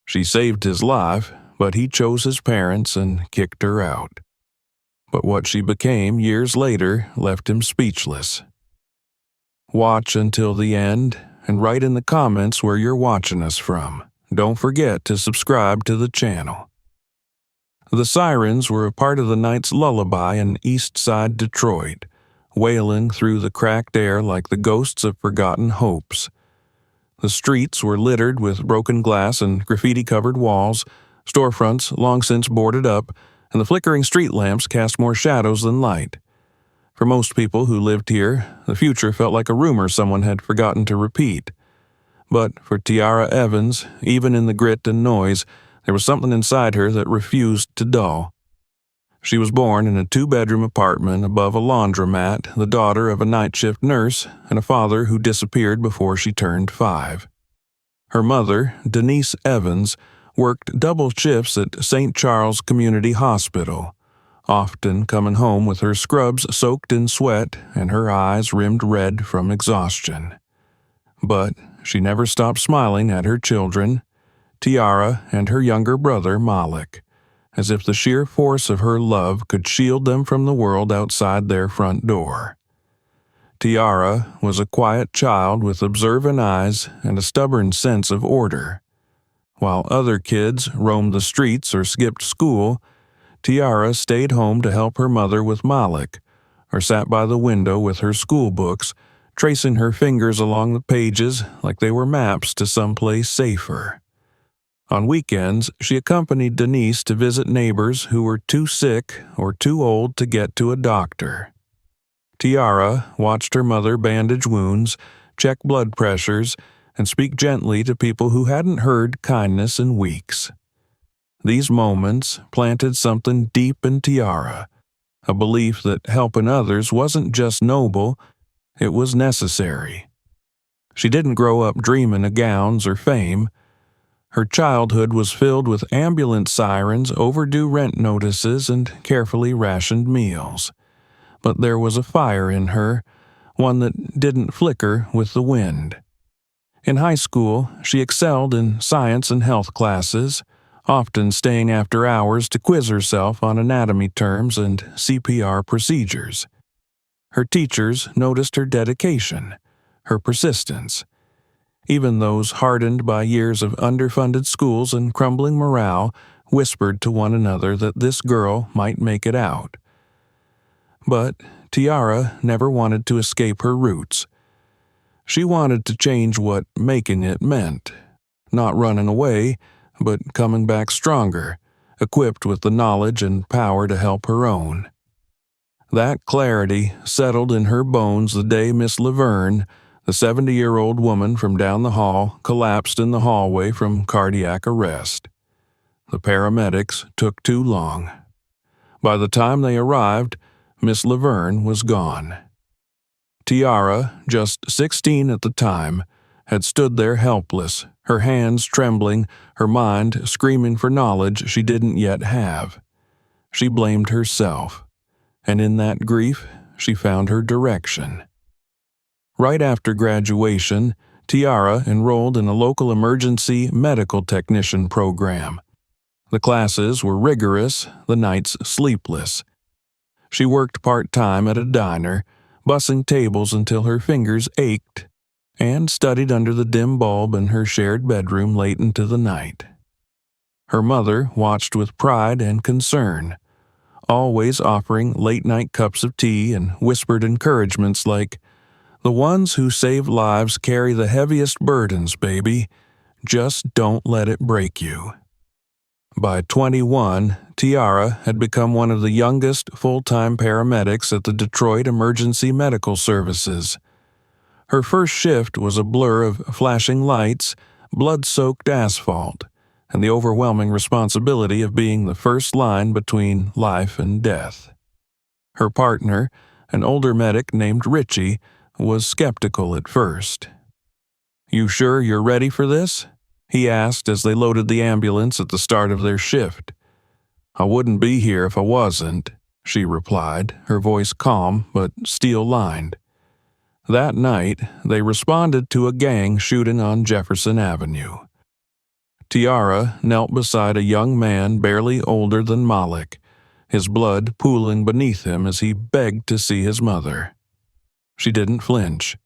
She saved his life, but he chose his parents and kicked her out. But what she became years later left him speechless. Watch until the end and write in the comments where you're watching us from. Don't forget to subscribe to the channel. The sirens were a part of the night's lullaby in East Side Detroit, wailing through the cracked air like the ghosts of forgotten hopes. The streets were littered with broken glass and graffiti-covered walls, storefronts long since boarded up, and the flickering street lamps cast more shadows than light. For most people who lived here, the future felt like a rumor someone had forgotten to repeat. But for Tiara Evans, even in the grit and noise, there was something inside her that refused to dull. She was born in a 2-bedroom apartment above a laundromat, the daughter of a night shift nurse and a father who disappeared before she turned 5. Her mother, Denise Evans, worked double shifts at St. Charles Community Hospital, often coming home with her scrubs soaked in sweat and her eyes rimmed red from exhaustion. But she never stopped smiling at her children, Tiara and her younger brother Malik, as if the sheer force of her love could shield them from the world outside their front door. Tiara was a quiet child with observant eyes and a stubborn sense of order. While other kids roamed the streets or skipped school, Tiara stayed home to help her mother with Malik, or sat by the window with her school books, tracing her fingers along the pages like they were maps to someplace safer. On weekends, she accompanied Denise to visit neighbors who were too sick or too old to get to a doctor. Tiara watched her mother bandage wounds, check blood pressures, and speak gently to people who hadn't heard kindness in weeks. These moments planted something deep in Tiara, a belief that helping others wasn't just noble, it was necessary. She didn't grow up dreaming of gowns or fame. Her childhood was filled with ambulance sirens, overdue rent notices, and carefully rationed meals. But there was a fire in her, one that didn't flicker with the wind. In high school, she excelled in science and health classes, often staying after hours to quiz herself on anatomy terms and CPR procedures. Her teachers noticed her dedication, her persistence. Even those hardened by years of underfunded schools and crumbling morale whispered to one another that this girl might make it out. But Tiara never wanted to escape her roots. She wanted to change what making it meant, not running away, but coming back stronger, equipped with the knowledge and power to help her own. That clarity settled in her bones the day Miss Laverne, the 70-year-old woman from down the hall, collapsed in the hallway from cardiac arrest. The paramedics took too long. By the time they arrived, Miss Laverne was gone. Tiara, just 16 at the time, had stood there helpless, her hands trembling, her mind screaming for knowledge she didn't yet have. She blamed herself, and in that grief, she found her direction. Right after graduation, Tiara enrolled in a local emergency medical technician program. The classes were rigorous, the nights sleepless. She worked part-time at a diner, bussing tables until her fingers ached, and studied under the dim bulb in her shared bedroom late into the night. Her mother watched with pride and concern, always offering late-night cups of tea and whispered encouragements like, "The ones who save lives carry the heaviest burdens, baby. Just don't let it break you." By 21, Tiara had become one of the youngest full-time paramedics at the Detroit Emergency Medical Services. Her first shift was a blur of flashing lights, blood-soaked asphalt, and the overwhelming responsibility of being the first line between life and death. Her partner, an older medic named Richie, was skeptical at first. "You sure you're ready for this?" he asked as they loaded the ambulance at the start of their shift. "I wouldn't be here if I wasn't," she replied, her voice calm but steel-lined. That night, they responded to a gang shooting on Jefferson Avenue. Tiara knelt beside a young man barely older than Malik, his blood pooling beneath him as he begged to see his mother. She didn't flinch.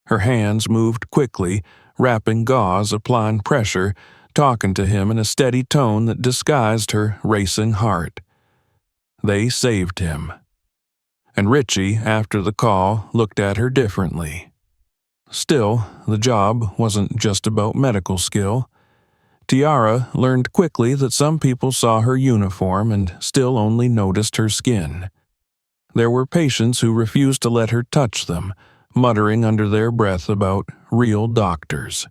Her hands moved quickly, wrapping gauze, applying pressure, talking to him in a steady tone that disguised her racing heart. They saved him. And Richie, after the call, looked at her differently. Still, the job wasn't just about medical skill. Tiara learned quickly that some people saw her uniform and still only noticed her skin. There were patients who refused to let her touch them, muttering under their breath about real doctors.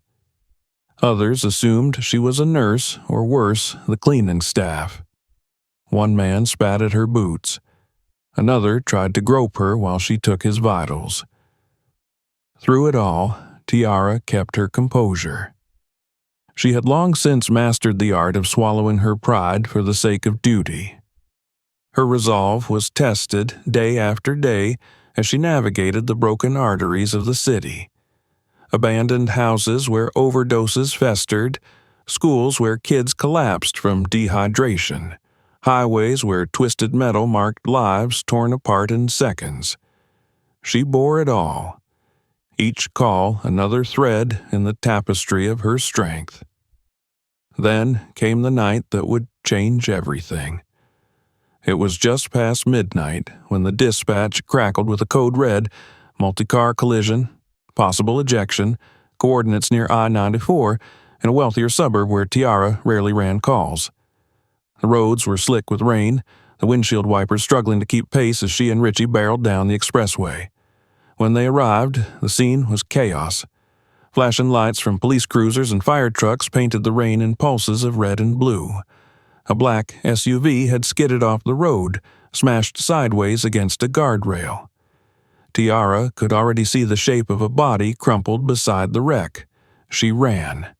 Others assumed she was a nurse, or worse, the cleaning staff. One man spat at her boots. Another tried to grope her while she took his vitals. Through it all, Tiara kept her composure. She had long since mastered the art of swallowing her pride for the sake of duty. Her resolve was tested day after day as she navigated the broken arteries of the city. Abandoned houses where overdoses festered, schools where kids collapsed from dehydration, highways where twisted metal marked lives torn apart in seconds. She bore it all. Each call another thread in the tapestry of her strength. Then came the night that would change everything. It was just past midnight when the dispatch crackled with a code red, multi-car collision, possible ejection, coordinates near I-94, in a wealthier suburb where Tiara rarely ran calls. The roads were slick with rain, the windshield wipers struggling to keep pace as she and Richie barreled down the expressway. When they arrived, the scene was chaos. Flashing lights from police cruisers and fire trucks painted the rain in pulses of red and blue. A black SUV had skidded off the road, smashed sideways against a guardrail. Tiara could already see the shape of a body crumpled beside the wreck. She ran.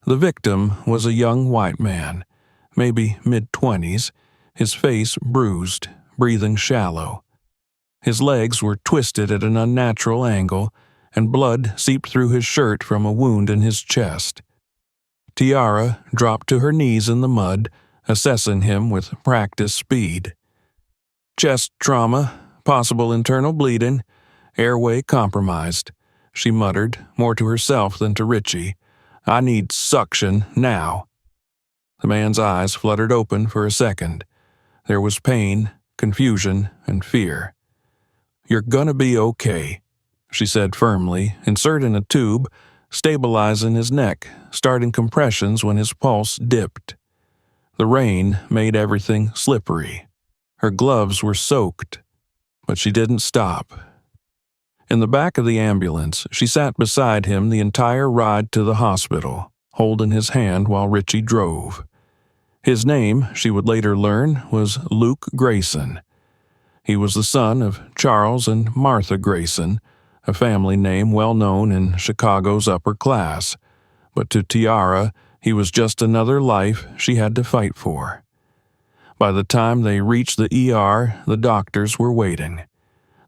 The victim was a young white man, maybe mid-20s, his face bruised, breathing shallow. His legs were twisted at an unnatural angle, and blood seeped through his shirt from a wound in his chest. Tiara dropped to her knees in the mud, assessing him with practiced speed. Chest trauma, possible internal bleeding, airway compromised, she muttered, more to herself than to Richie. I need suction now. The man's eyes fluttered open for a second. There was pain, confusion, and fear. You're gonna be okay, she said firmly, inserting a tube, stabilizing his neck, starting compressions when his pulse dipped. The rain made everything slippery. Her gloves were soaked, but she didn't stop. In the back of the ambulance, she sat beside him the entire ride to the hospital, holding his hand while Richie drove. His name, she would later learn, was Luke Grayson. He was the son of Charles and Martha Grayson, a family name well known in Chicago's upper class, but to Tiara, he was just another life she had to fight for. By the time they reached the ER, the doctors were waiting.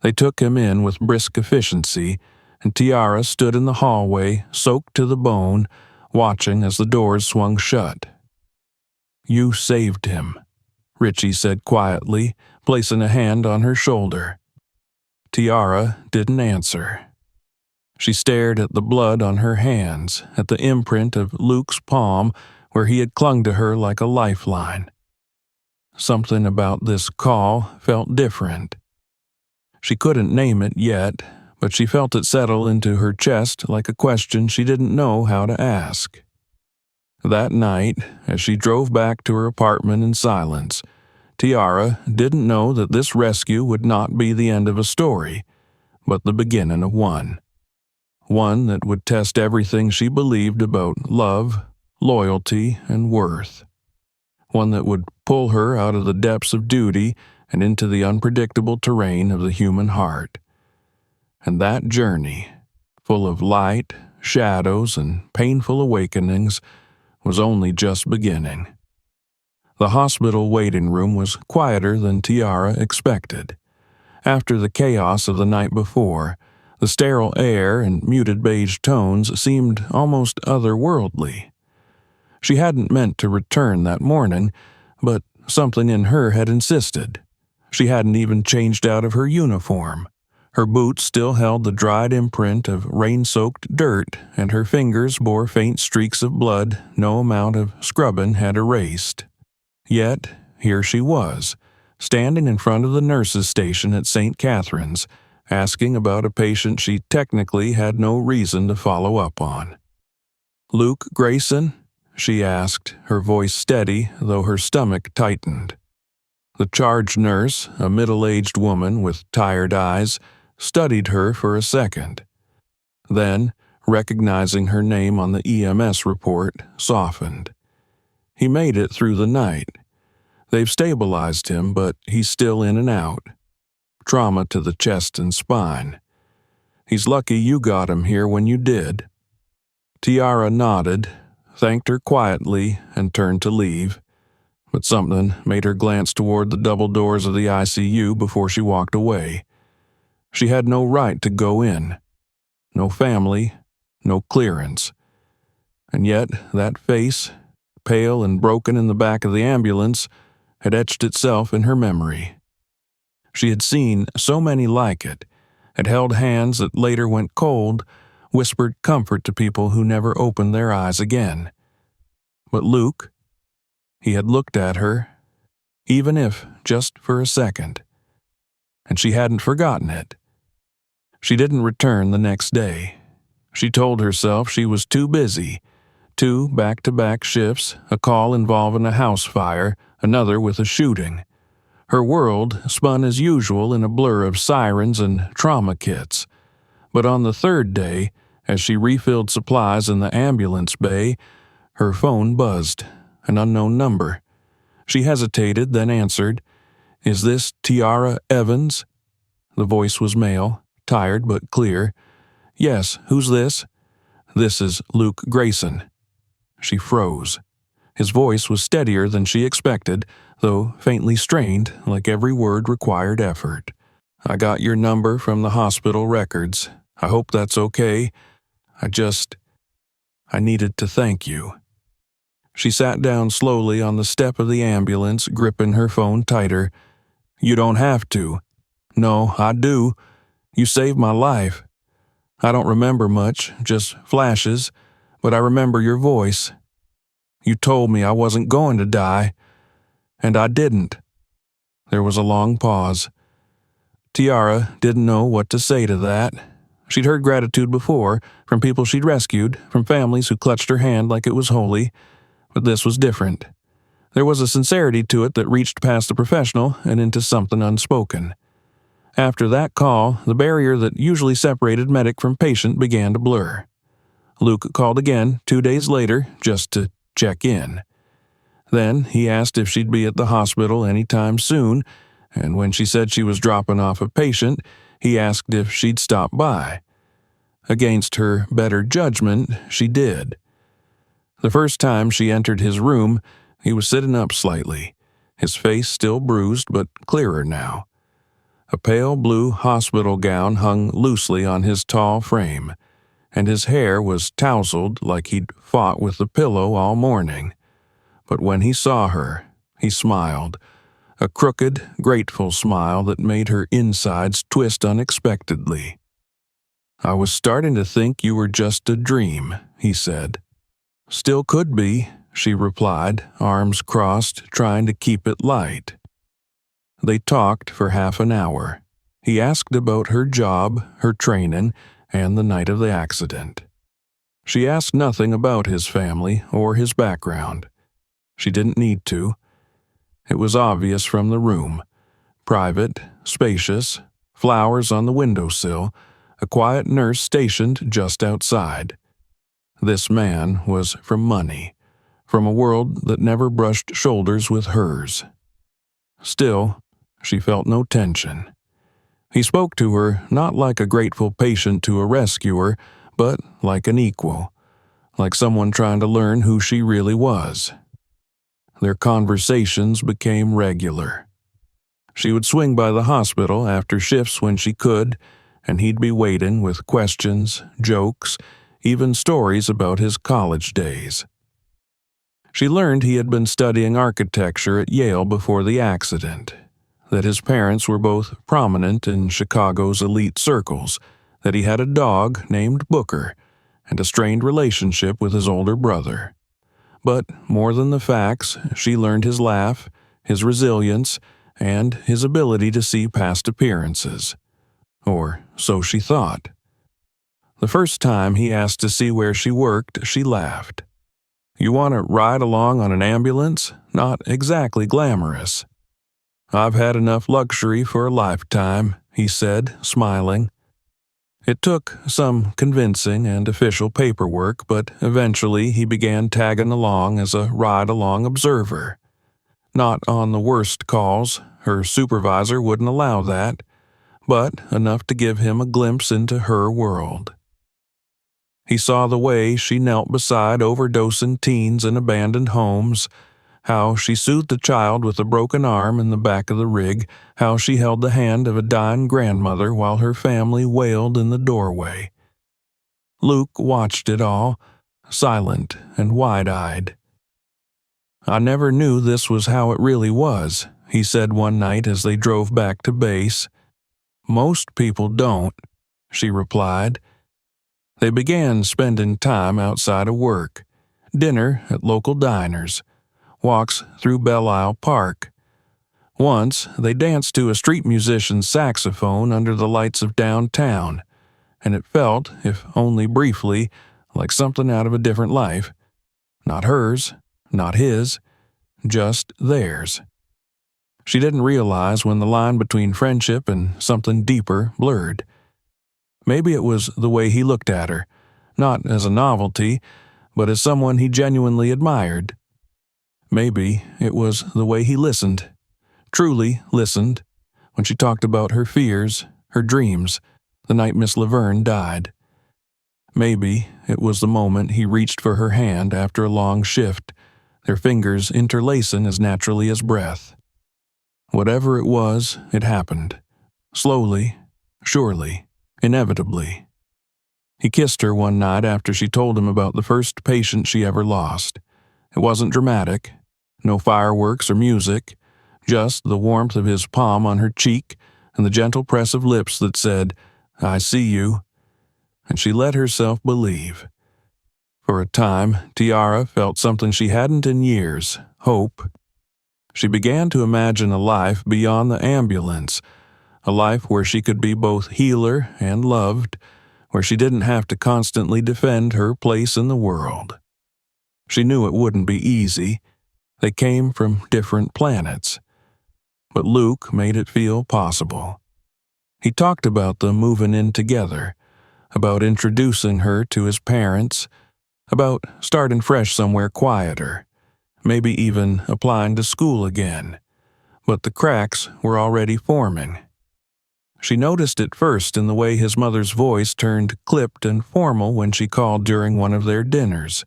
They took him in with brisk efficiency, and Tiara stood in the hallway, soaked to the bone, watching as the doors swung shut. You saved him, Richie said quietly, placing a hand on her shoulder. Tiara didn't answer. She stared at the blood on her hands, at the imprint of Luke's palm where he had clung to her like a lifeline. Something about this call felt different. She couldn't name it yet, but she felt it settle into her chest like a question she didn't know how to ask. That night, as she drove back to her apartment in silence, Tiara didn't know that this rescue would not be the end of a story, but the beginning of one. One that would test everything she believed about love, loyalty, and worth. One that would pull her out of the depths of duty and into the unpredictable terrain of the human heart. And that journey, full of light, shadows, and painful awakenings, was only just beginning. The hospital waiting room was quieter than Tiara expected. After the chaos of the night before, the sterile air and muted beige tones seemed almost otherworldly. She hadn't meant to return that morning, but something in her had insisted. She hadn't even changed out of her uniform. Her boots still held the dried imprint of rain-soaked dirt, and her fingers bore faint streaks of blood no amount of scrubbing had erased. Yet, here she was, standing in front of the nurses' station at St. Catherine's, asking about a patient she technically had no reason to follow up on. "Luke Grayson?" she asked, her voice steady, though her stomach tightened. The charge nurse, a middle-aged woman with tired eyes, studied her for a second. Then, recognizing her name on the EMS report, softened. "He made it through the night. They've stabilized him, but he's still in and out. Trauma to the chest and spine. He's lucky you got him here when you did." Tiara nodded, thanked her quietly, and turned to leave, but something made her glance toward the double doors of the ICU before she walked away. She had no right to go in. No family, no clearance. And yet that face, pale and broken in the back of the ambulance, had etched itself in her memory. She had seen so many like it, had held hands that later went cold, whispered comfort to people who never opened their eyes again. But Luke, he had looked at her, even if just for a second. And she hadn't forgotten it. She didn't return the next day. She told herself she was too busy. 2 back-to-back shifts, a call involving a house fire, another with a shooting. Her world spun as usual in a blur of sirens and trauma kits. But on the 3rd day, as she refilled supplies in the ambulance bay, her phone buzzed, an unknown number. She hesitated, then answered, "Is this Tiara Evans?" The voice was male, tired but clear. "Yes, who's this?" "This is Luke Grayson." She froze. His voice was steadier than she expected, though faintly strained, like every word required effort. "I got your number from the hospital records. I hope that's okay. I needed to thank you." She sat down slowly on the step of the ambulance, gripping her phone tighter. "You don't have to." "No, I do. You saved my life. I don't remember much, just flashes, but I remember your voice. You told me I wasn't going to die, and I didn't." There was a long pause. Tiara didn't know what to say to that. She'd heard gratitude before, from people she'd rescued, from families who clutched her hand like it was holy, but this was different. There was a sincerity to it that reached past the professional and into something unspoken. After that call, the barrier that usually separated medic from patient began to blur. Luke called again 2 days later, just to check in. Then he asked if she'd be at the hospital any time soon, and when she said she was dropping off a patient, he asked if she'd stop by. Against her better judgment, she did. The first time she entered his room, he was sitting up slightly, his face still bruised but clearer now. A pale blue hospital gown hung loosely on his tall frame, and his hair was tousled like he'd fought with the pillow all morning. But when he saw her, he smiled, a crooked, grateful smile that made her insides twist unexpectedly. "I was starting to think you were just a dream," he said. "Still could be," she replied, arms crossed, trying to keep it light. They talked for half an hour. He asked about her job, her training, and the night of the accident. She asked nothing about his family or his background. She didn't need to. It was obvious from the room. Private, spacious, flowers on the windowsill, a quiet nurse stationed just outside. This man was from money, from a world that never brushed shoulders with hers. Still, she felt no tension. He spoke to her not like a grateful patient to a rescuer, but like an equal, like someone trying to learn who she really was. Their conversations became regular. She would swing by the hospital after shifts when she could, and he'd be waiting with questions, jokes, even stories about his college days. She learned he had been studying architecture at Yale before the accident, that his parents were both prominent in Chicago's elite circles, that he had a dog named Booker, and a strained relationship with his older brother. But more than the facts, she learned his laugh, his resilience, and his ability to see past appearances. Or so she thought. The first time he asked to see where she worked, she laughed. "You want to ride along on an ambulance? Not exactly glamorous." "I've had enough luxury for a lifetime," he said, smiling. It took some convincing and official paperwork, but eventually he began tagging along as a ride-along observer. Not on the worst calls, her supervisor wouldn't allow that, but enough to give him a glimpse into her world. He saw the way she knelt beside overdosing teens in abandoned homes, how she soothed a child with a broken arm in the back of the rig, how she held the hand of a dying grandmother while her family wailed in the doorway. Luke watched it all, silent and wide-eyed. "I never knew this was how it really was," he said one night as they drove back to base. "Most people don't," she replied. They began spending time outside of work, dinner at local diners, walks through Belle Isle Park. Once, they danced to a street musician's saxophone under the lights of downtown, and it felt, if only briefly, like something out of a different life. Not hers, not his, just theirs. She didn't realize when the line between friendship and something deeper blurred. Maybe it was the way he looked at her, not as a novelty, but as someone he genuinely admired. Maybe it was the way he listened, truly listened, when she talked about her fears, her dreams, the night Miss Laverne died. Maybe it was the moment he reached for her hand after a long shift, their fingers interlacing as naturally as breath. Whatever it was, it happened. Slowly, surely, inevitably. He kissed her one night after she told him about the first patient she ever lost. It wasn't dramatic, no fireworks or music, just the warmth of his palm on her cheek and the gentle press of lips that said, "I see you." And she let herself believe. For a time, Tiara felt something she hadn't in years, hope. She began to imagine a life beyond the ambulance, a life where she could be both healer and loved, where she didn't have to constantly defend her place in the world. She knew it wouldn't be easy. They came from different planets. But Luke made it feel possible. He talked about them moving in together, about introducing her to his parents, about starting fresh somewhere quieter, maybe even applying to school again. But the cracks were already forming. She noticed it first in the way his mother's voice turned clipped and formal when she called during one of their dinners.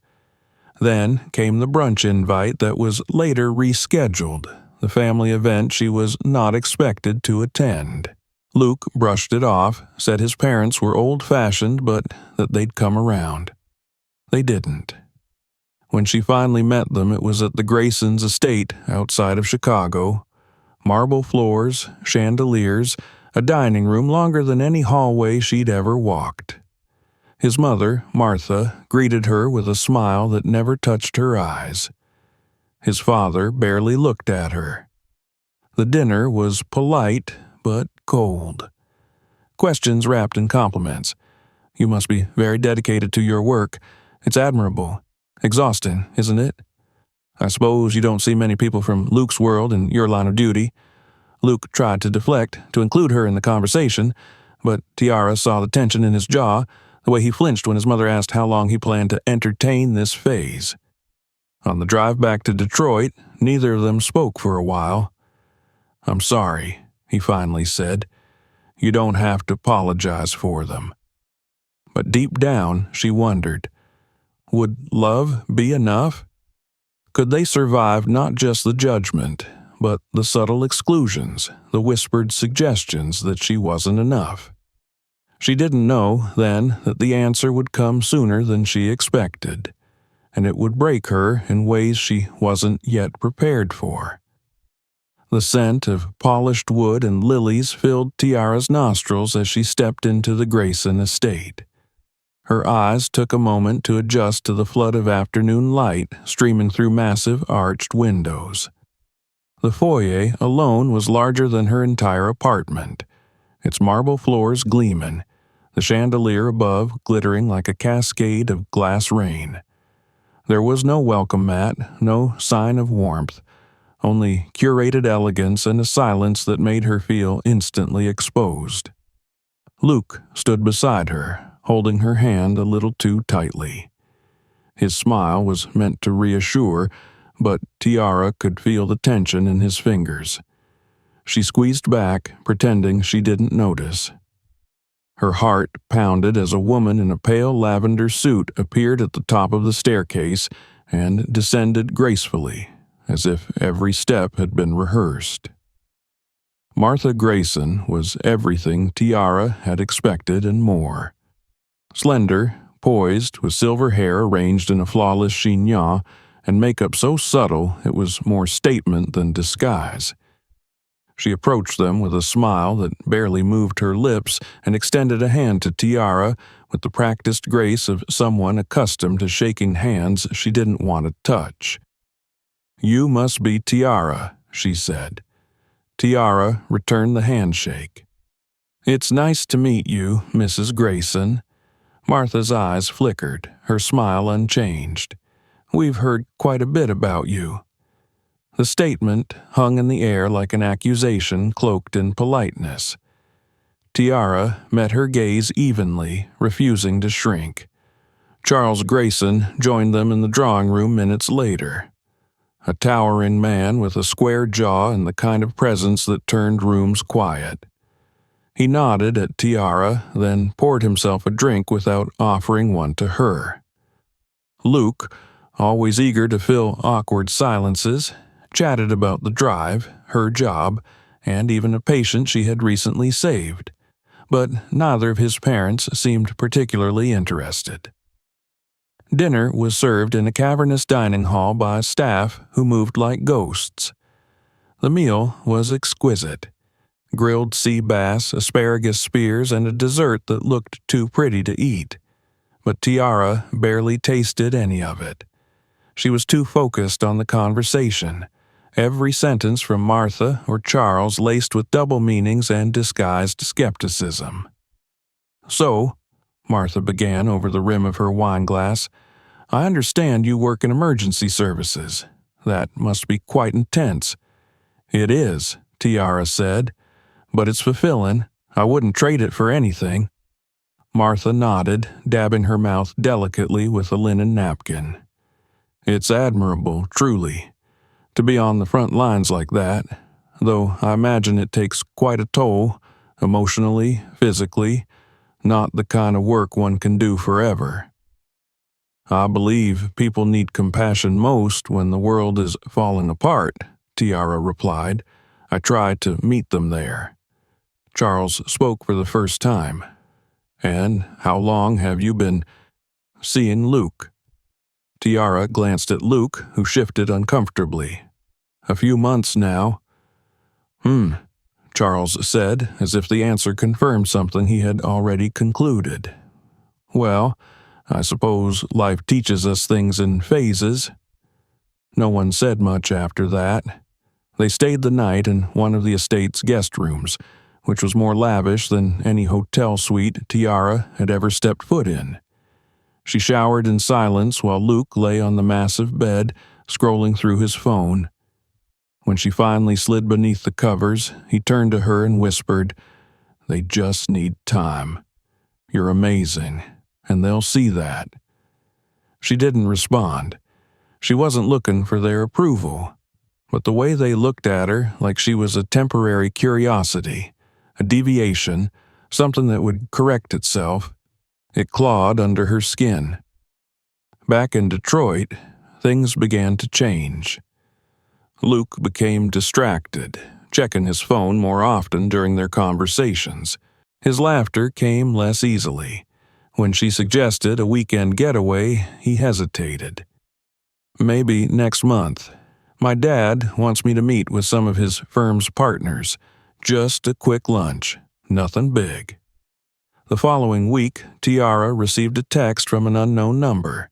Then came the brunch invite that was later rescheduled, the family event she was not expected to attend. Luke brushed it off, said his parents were old-fashioned but that they'd come around. They didn't. When she finally met them, it was at the Graysons' estate outside of Chicago. Marble floors, chandeliers, a dining room longer than any hallway she'd ever walked. His mother, Martha, greeted her with a smile that never touched her eyes. His father barely looked at her. The dinner was polite, but cold. Questions wrapped in compliments. "You must be very dedicated to your work. It's admirable. Exhausting, isn't it? I suppose you don't see many people from Luke's world in your line of duty." Luke tried to deflect, to include her in the conversation, but Tiara saw the tension in his jaw, the way he flinched when his mother asked how long he planned to entertain this phase. On the drive back to Detroit, neither of them spoke for a while. "I'm sorry," he finally said. "You don't have to apologize for them." But deep down, she wondered, would love be enough? Could they survive not just the judgment, but the subtle exclusions, the whispered suggestions that she wasn't enough? She didn't know, then, that the answer would come sooner than she expected. and it would break her in ways she wasn't yet prepared for. The scent of polished wood and lilies filled Tiara's nostrils as she stepped into the Grayson estate. Her eyes took a moment to adjust to the flood of afternoon light streaming through massive arched windows. The foyer alone was larger than her entire apartment, its marble floors gleaming, the chandelier above glittering like a cascade of glass rain. There was no welcome mat, no sign of warmth, only curated elegance and a silence that made her feel instantly exposed. Luke stood beside her, holding her hand a little too tightly. His smile was meant to reassure, but Tiara could feel the tension in his fingers. She squeezed back, pretending she didn't notice. Her heart pounded as a woman in a pale lavender suit appeared at the top of the staircase and descended gracefully, as if every step had been rehearsed. Martha Grayson was everything Tiara had expected and more. Slender, poised, with silver hair arranged in a flawless chignon, and makeup so subtle it was more statement than disguise. She approached them with a smile that barely moved her lips and extended a hand to Tiara with the practiced grace of someone accustomed to shaking hands she didn't want to touch. "You must be Tiara," she said. Tiara returned the handshake. "It's nice to meet you, Mrs. Grayson." Martha's eyes flickered, her smile unchanged. "We've heard quite a bit about you." The statement hung in the air like an accusation cloaked in politeness. Tiara met her gaze evenly, refusing to shrink. Charles Grayson joined them in the drawing room minutes later. A towering man with a square jaw and the kind of presence that turned rooms quiet. He nodded at Tiara, then poured himself a drink without offering one to her. Luke, always eager to fill awkward silences, chatted about the drive, her job, and even a patient she had recently saved, but neither of his parents seemed particularly interested. Dinner was served in a cavernous dining hall by staff who moved like ghosts. The meal was exquisite. Grilled sea bass, asparagus spears, and a dessert that looked too pretty to eat. But Tiara barely tasted any of it. She was too focused on the conversation, every sentence from Martha or Charles laced with double meanings and disguised skepticism. "So," Martha began over the rim of her wineglass, "I understand you work in emergency services. That must be quite intense." "It is," Tiara said, "but it's fulfilling. I wouldn't trade it for anything." Martha nodded, dabbing her mouth delicately with a linen napkin. "It's admirable, truly, to be on the front lines like that, though I imagine it takes quite a toll, emotionally, physically, not the kind of work one can do forever." "I believe people need compassion most when the world is falling apart," Tiara replied. "I try to meet them there." Charles spoke for the first time. "And how long have you been seeing Luke?" Tiara glanced at Luke, who shifted uncomfortably. "A few months now." Charles said, as if the answer confirmed something he had already concluded. "Well, I suppose life teaches us things in phases." No one said much after that. They stayed the night in one of the estate's guest rooms, which was more lavish than any hotel suite Tiara had ever stepped foot in. She showered in silence while Luke lay on the massive bed, scrolling through his phone. When she finally slid beneath the covers, he turned to her and whispered, "They just need time. You're amazing, and they'll see that." She didn't respond. She wasn't looking for their approval, but the way they looked at her like she was a temporary curiosity, a deviation, something that would correct itself, it clawed under her skin. Back in Detroit, things began to change. Luke became distracted, checking his phone more often during their conversations. His laughter came less easily. When she suggested a weekend getaway, he hesitated. Maybe next month. My dad wants me to meet with some of his firm's partners. Just a quick lunch. Nothing big. The following week, Tiara received a text from an unknown number.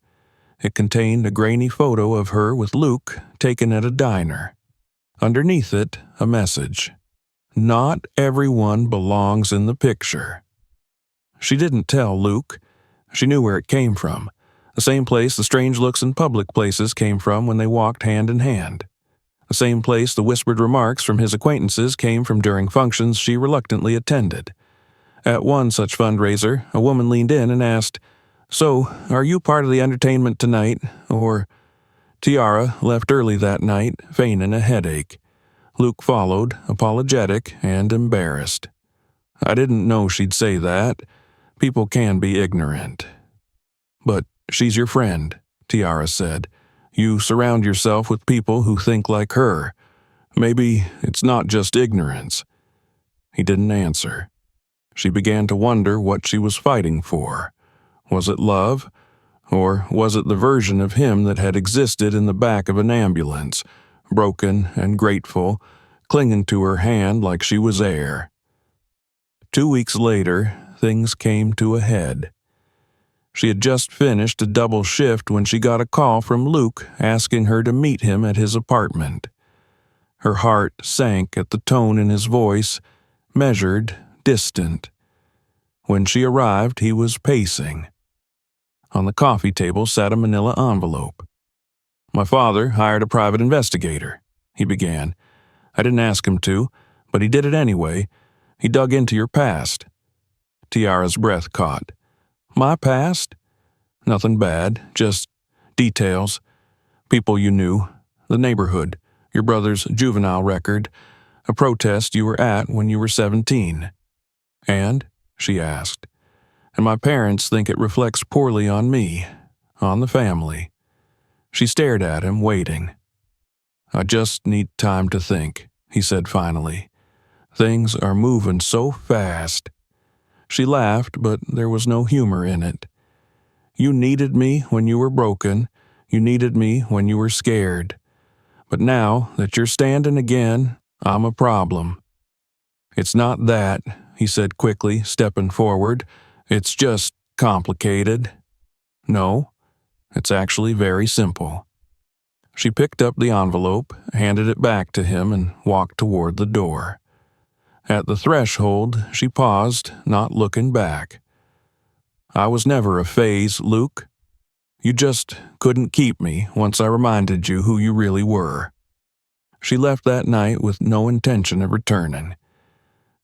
It contained a grainy photo of her with Luke taken at a diner. Underneath it, a message. Not everyone belongs in the picture. She didn't tell Luke. She knew where it came from. The same place the strange looks in public places came from when they walked hand in hand. The same place the whispered remarks from his acquaintances came from during functions she reluctantly attended. At one such fundraiser, a woman leaned in and asked, "So, are you part of the entertainment tonight?" Or, Tiara left early that night, feigning a headache. Luke followed, apologetic and embarrassed. I didn't know she'd say that. People can be ignorant. But she's your friend, Tiara said. You surround yourself with people who think like her. Maybe it's not just ignorance. He didn't answer. She began to wonder what she was fighting for. Was it love? Or was it the version of him that had existed in the back of an ambulance, broken and grateful, clinging to her hand like she was air? 2 weeks later, things came to a head. She had just finished a double shift when she got a call from Luke asking her to meet him at his apartment. Her heart sank at the tone in his voice, measured, distant. When she arrived, he was pacing. On the coffee table sat a manila envelope. "My father hired a private investigator," he began. "I didn't ask him to, but he did it anyway. He dug into your past." Tiara's breath caught. "My past?" "Nothing bad, just details. People you knew, the neighborhood, your brother's juvenile record, a protest you were at when you were 17. "And?" she asked. "And my parents think it reflects poorly on me, on the family." She stared at him, waiting. "I just need time to think," he said finally. "Things are moving so fast." She laughed, but there was no humor in it. "You needed me when you were broken. You needed me when you were scared. But now that you're standing again, I'm a problem." "It's not that," he said quickly, stepping forward. "It's just complicated." "No, it's actually very simple." She picked up the envelope, handed it back to him, and walked toward the door. At the threshold, she paused, not looking back. "I was never a phase, Luke. You just couldn't keep me once I reminded you who you really were." She left that night with no intention of returning.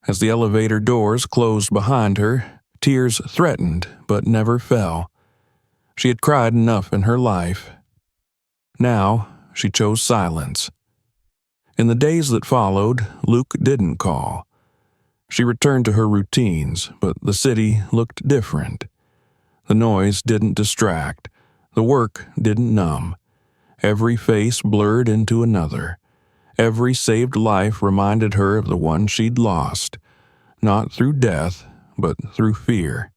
As the elevator doors closed behind her, tears threatened but never fell. She had cried enough in her life. Now she chose silence. In the days that followed, Luke didn't call. She returned to her routines, but the city looked different. The noise didn't distract. The work didn't numb. Every face blurred into another. Every saved life reminded her of the one she'd lost, not through death, but through fear.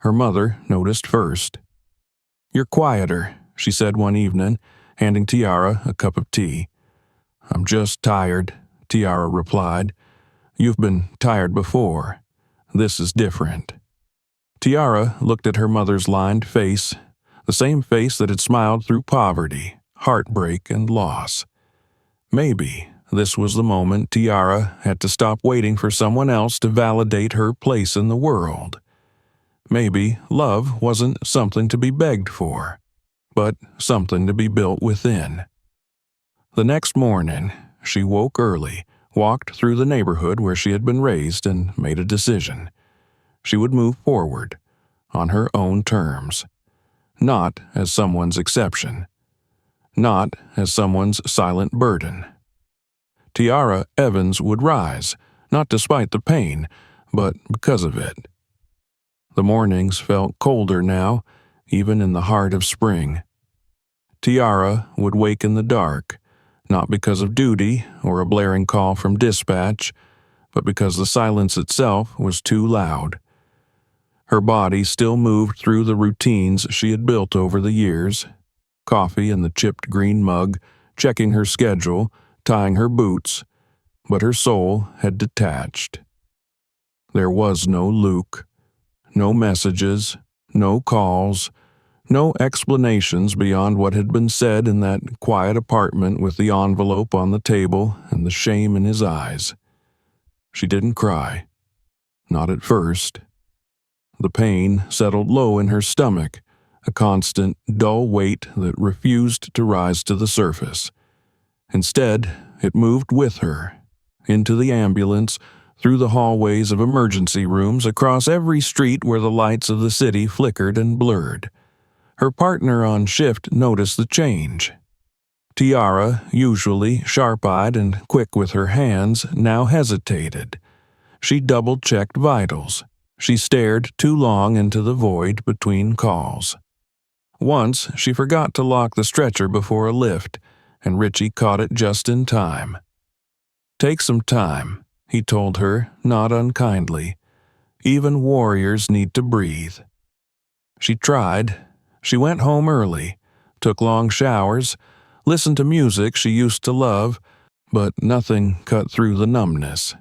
Her mother noticed first. "You're quieter," she said one evening, handing Tiara a cup of tea. "I'm just tired," Tiara replied. "You've been tired before. This is different." Tiara looked at her mother's lined face, the same face that had smiled through poverty, heartbreak, and loss. Maybe this was the moment Tiara had to stop waiting for someone else to validate her place in the world. Maybe love wasn't something to be begged for, but something to be built within. The next morning, she woke early, walked through the neighborhood where she had been raised, and made a decision. She would move forward, on her own terms. Not as someone's exception. Not as someone's silent burden. Tiara Evans would rise, not despite the pain, but because of it. The mornings felt colder now, even in the heart of spring. Tiara would wake in the dark, not because of duty or a blaring call from dispatch, but because the silence itself was too loud. Her body still moved through the routines she had built over the years. coffee in the chipped green mug, checking her schedule, tying her boots, but her soul had detached. There was no Luke, no messages, no calls, no explanations beyond what had been said in that quiet apartment with the envelope on the table and the shame in his eyes. She didn't cry. Not at first. The pain settled low in her stomach, a constant, dull weight that refused to rise to the surface. Instead, it moved with her, into the ambulance, through the hallways of emergency rooms, across every street where the lights of the city flickered and blurred. Her partner on shift noticed the change. Tiara, usually sharp-eyed and quick with her hands, now hesitated. She double-checked vitals. She stared too long into the void between calls. Once, she forgot to lock the stretcher before a lift, and Richie caught it just in time. "Take some time," he told her, not unkindly. "Even warriors need to breathe." She tried. She went home early, took long showers, listened to music she used to love, but nothing cut through the numbness.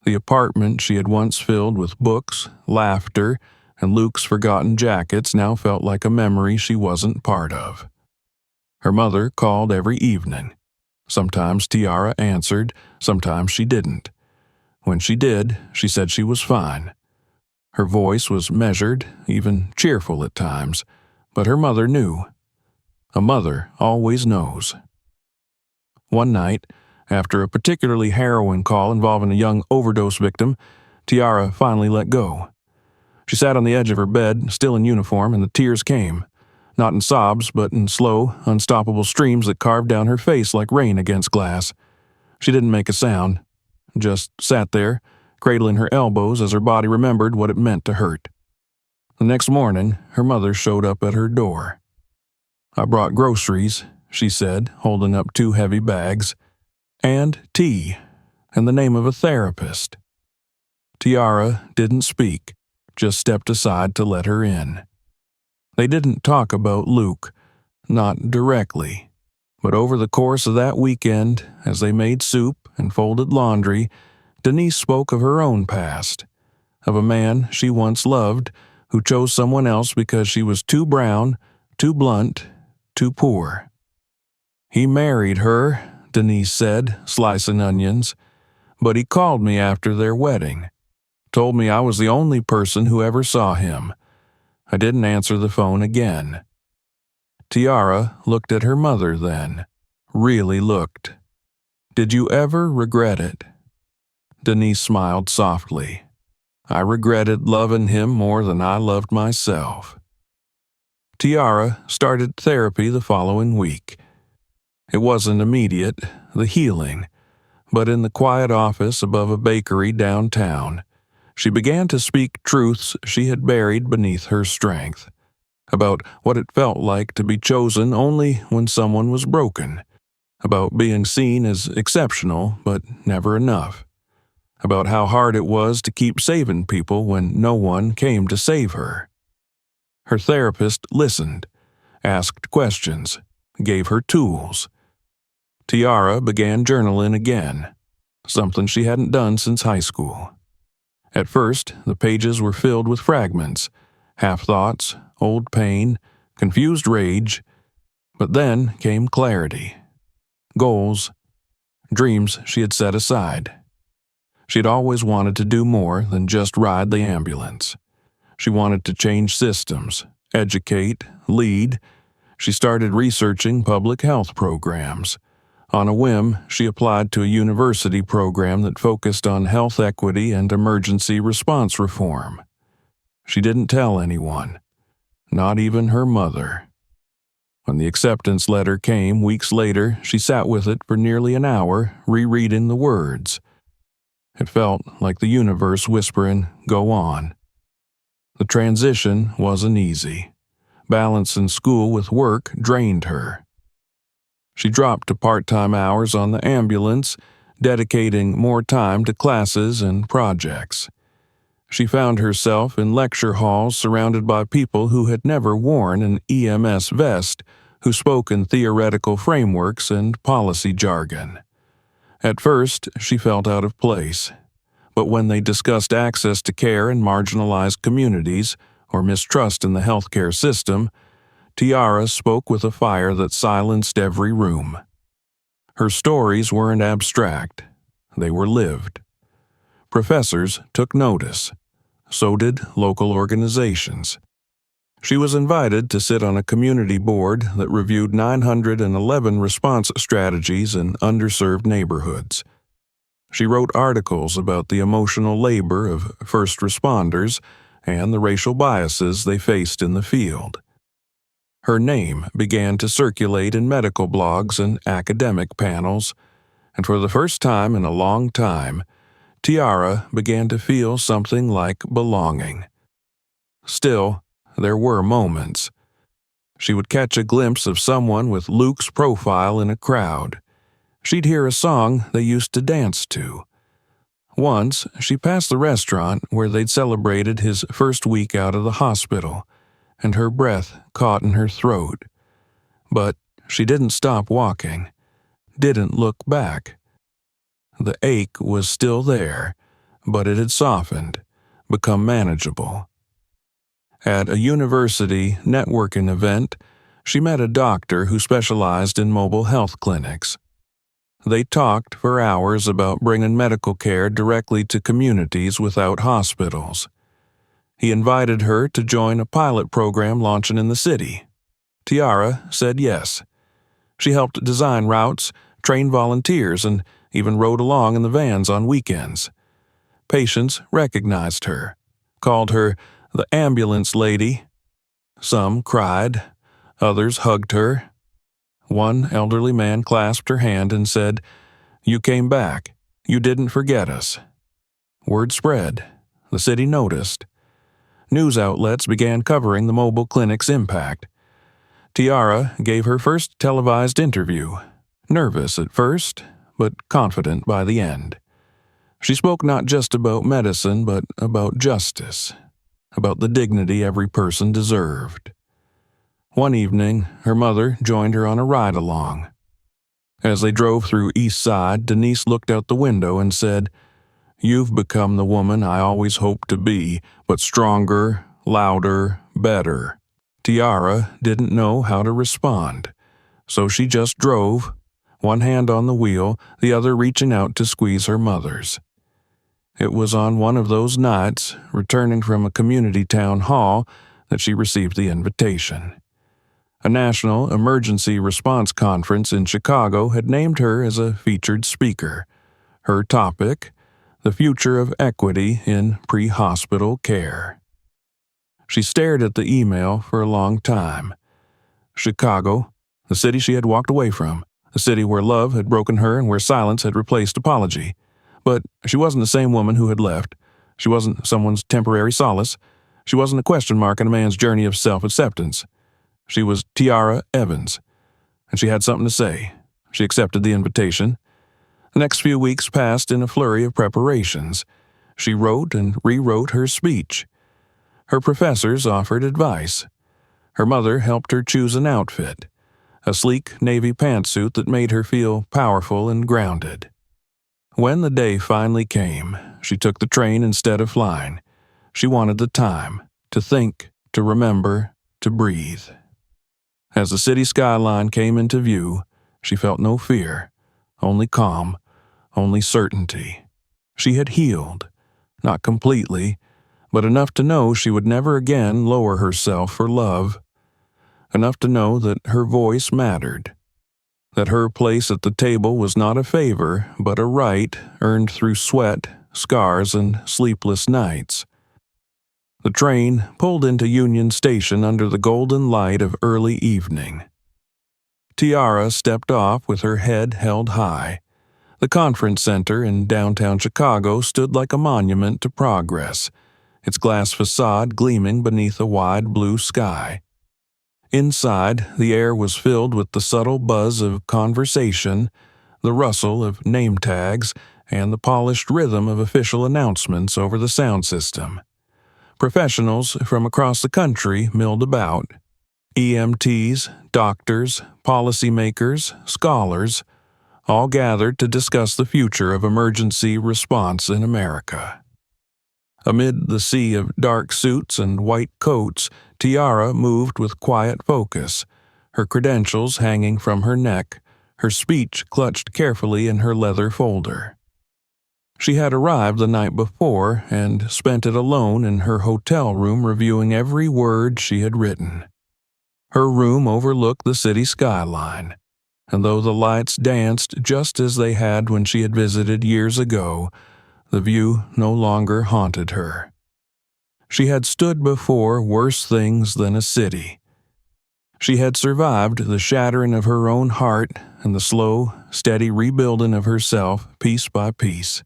The apartment she had once filled with books, laughter, and Luke's forgotten jackets now felt like a memory she wasn't part of. Her mother called every evening. Sometimes Tiara answered, sometimes she didn't. When she did, she said she was fine. Her voice was measured, even cheerful at times, but her mother knew. A mother always knows. One night, after a particularly harrowing call involving a young overdose victim, Tiara finally let go. She sat on the edge of her bed, still in uniform, and the tears came. Not in sobs, but in slow, unstoppable streams that carved down her face like rain against glass. She didn't make a sound, just sat there, cradling her elbows as her body remembered what it meant to hurt. The next morning, her mother showed up at her door. "I brought groceries," she said, holding up 2 heavy bags, "and tea, and the name of a therapist." Tiara didn't speak, just stepped aside to let her in. They didn't talk about Luke, not directly, but over the course of that weekend, as they made soup and folded laundry, Denise spoke of her own past, of a man she once loved who chose someone else because she was too brown, too blunt, too poor. "He married her," Denise said, slicing onions, "but he called me after their wedding. Told me I was the only person who ever saw him. I didn't answer the phone again." Tiara looked at her mother then, really looked. "Did you ever regret it?" Denise smiled softly. "I regretted loving him more than I loved myself." Tiara started therapy the following week. It wasn't immediate, the healing, but in the quiet office above a bakery downtown, she began to speak truths she had buried beneath her strength, about what it felt like to be chosen only when someone was broken, about being seen as exceptional but never enough, about how hard it was to keep saving people when no one came to save her. Her therapist listened, asked questions, gave her tools. Tiara began journaling again, something she hadn't done since high school. At first, the pages were filled with fragments, half-thoughts, old pain, confused rage, but then came clarity, goals, dreams she had set aside. She had always wanted to do more than just ride the ambulance. She wanted to change systems, educate, lead. She started researching public health programs. On a whim, she applied to a university program that focused on health equity and emergency response reform. She didn't tell anyone, not even her mother. When the acceptance letter came weeks later, she sat with it for nearly an hour, rereading the words. It felt like the universe whispering, "Go on." The transition wasn't easy. Balancing school with work drained her. She dropped to part-time hours on the ambulance, dedicating more time to classes and projects. She found herself in lecture halls surrounded by people who had never worn an EMS vest, who spoke in theoretical frameworks and policy jargon. At first, she felt out of place, but when they discussed access to care in marginalized communities or mistrust in the healthcare system, Tiara spoke with a fire that silenced every room. Her stories weren't abstract, they were lived. Professors took notice. So did local organizations. She was invited to sit on a community board that reviewed 911 response strategies in underserved neighborhoods. She wrote articles about the emotional labor of first responders and the racial biases they faced in the field. Her name began to circulate in medical blogs and academic panels, and for the first time in a long time, Tiara began to feel something like belonging. Still, there were moments. She would catch a glimpse of someone with Luke's profile in a crowd. She'd hear a song they used to dance to. Once, she passed the restaurant where they'd celebrated his first week out of the hospital, and her breath caught in her throat. But she didn't stop walking, didn't look back. The ache was still there, but it had softened, become manageable. At a university networking event, she met a doctor who specialized in mobile health clinics. They talked for hours about bringing medical care directly to communities without hospitals. He invited her to join a pilot program launching in the city. Tiara said yes. She helped design routes, train volunteers, and even rode along in the vans on weekends. Patients recognized her, called her the ambulance lady. Some cried, others hugged her. One elderly man clasped her hand and said, "You came back. You didn't forget us." Word spread. The city noticed. News outlets began covering the mobile clinic's impact. Tiara gave her first televised interview, nervous at first, but confident by the end. She spoke not just about medicine, but about justice, about the dignity every person deserved. One evening, her mother joined her on a ride-along. As they drove through East Side, Denise looked out the window and said, "You've become the woman I always hoped to be, but stronger, louder, better." Tiara didn't know how to respond, so she just drove, one hand on the wheel, the other reaching out to squeeze her mother's. It was on one of those nights, returning from a community town hall, that she received the invitation. A national emergency response conference in Chicago had named her as a featured speaker. Her topic, the future of equity in pre-hospital care. She stared at the email for a long time. Chicago, the city she had walked away from, the city where love had broken her and where silence had replaced apology. But she wasn't the same woman who had left. She wasn't someone's temporary solace. She wasn't a question mark in a man's journey of self-acceptance. She was Tiara Evans, and she had something to say. She accepted the invitation. The next few weeks passed in a flurry of preparations. She wrote and rewrote her speech. Her professors offered advice. Her mother helped her choose an outfit, a sleek navy pantsuit that made her feel powerful and grounded. When the day finally came, she took the train instead of flying. She wanted the time to think, to remember, to breathe. As the city skyline came into view, she felt no fear, only calm, only certainty. She had healed, not completely, but enough to know she would never again lower herself for love, enough to know that her voice mattered, that her place at the table was not a favor, but a right earned through sweat, scars, and sleepless nights. The train pulled into Union Station under the golden light of early evening. Tiara stepped off with her head held high. The conference center in downtown Chicago stood like a monument to progress, its glass facade gleaming beneath a wide blue sky. Inside, the air was filled with the subtle buzz of conversation, the rustle of name tags, and the polished rhythm of official announcements over the sound system. Professionals from across the country milled about. EMTs, doctors, policymakers, scholars, all gathered to discuss the future of emergency response in America. Amid the sea of dark suits and white coats, Tiara moved with quiet focus, her credentials hanging from her neck, her speech clutched carefully in her leather folder. She had arrived the night before and spent it alone in her hotel room reviewing every word she had written. Her room overlooked the city skyline, and though the lights danced just as they had when she had visited years ago, the view no longer haunted her. She had stood before worse things than a city. She had survived the shattering of her own heart and the slow, steady rebuilding of herself piece by piece.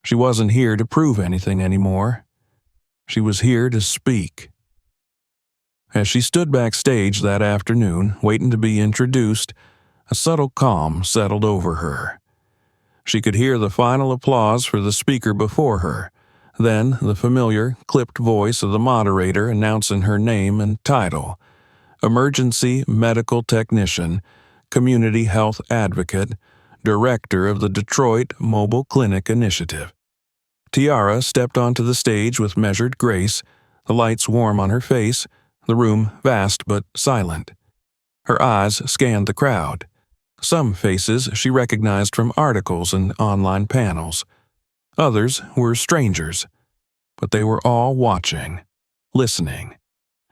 She wasn't here to prove anything anymore. She was here to speak. As she stood backstage that afternoon, waiting to be introduced, a subtle calm settled over her. She could hear the final applause for the speaker before her, then the familiar, clipped voice of the moderator announcing her name and title: Emergency Medical Technician, Community Health Advocate, Director of the Detroit Mobile Clinic Initiative. Tiara stepped onto the stage with measured grace, the lights warm on her face, the room vast but silent. Her eyes scanned the crowd. Some faces she recognized from articles and online panels. Others were strangers, but they were all watching, listening,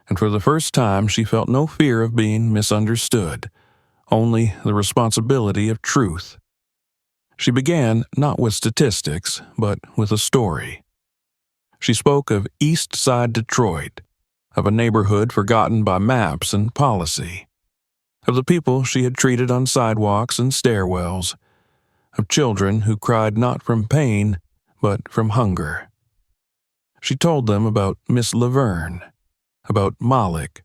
and for the first time she felt no fear of being misunderstood, only the responsibility of truth. She began not with statistics, but with a story. She spoke of East Side Detroit, of a neighborhood forgotten by maps and policy, of the people she had treated on sidewalks and stairwells, of children who cried not from pain, but from hunger. She told them about Miss Laverne, about Malik,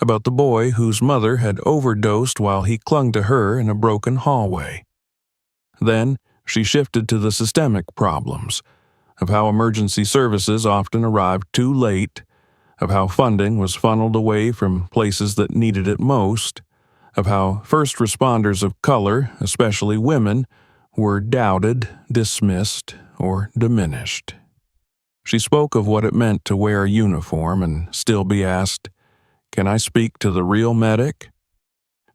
about the boy whose mother had overdosed while he clung to her in a broken hallway. Then she shifted to the systemic problems, of how emergency services often arrived too late, of how funding was funneled away from places that needed it most, of how first responders of color, especially women, were doubted, dismissed, or diminished. She spoke of what it meant to wear a uniform and still be asked, "Can I speak to the real medic?"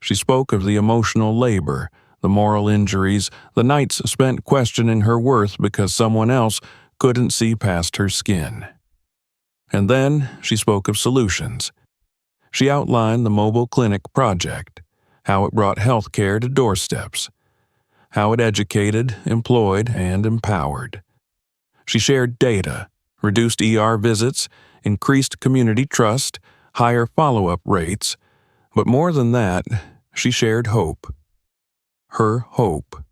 She spoke of the emotional labor, the moral injuries, the nights spent questioning her worth because someone else couldn't see past her skin. And then she spoke of solutions. She outlined the mobile clinic project, how it brought health care to doorsteps, how it educated, employed, and empowered. She shared data, reduced ER visits, increased community trust, higher follow-up rates, but more than that, she shared hope. Her hope.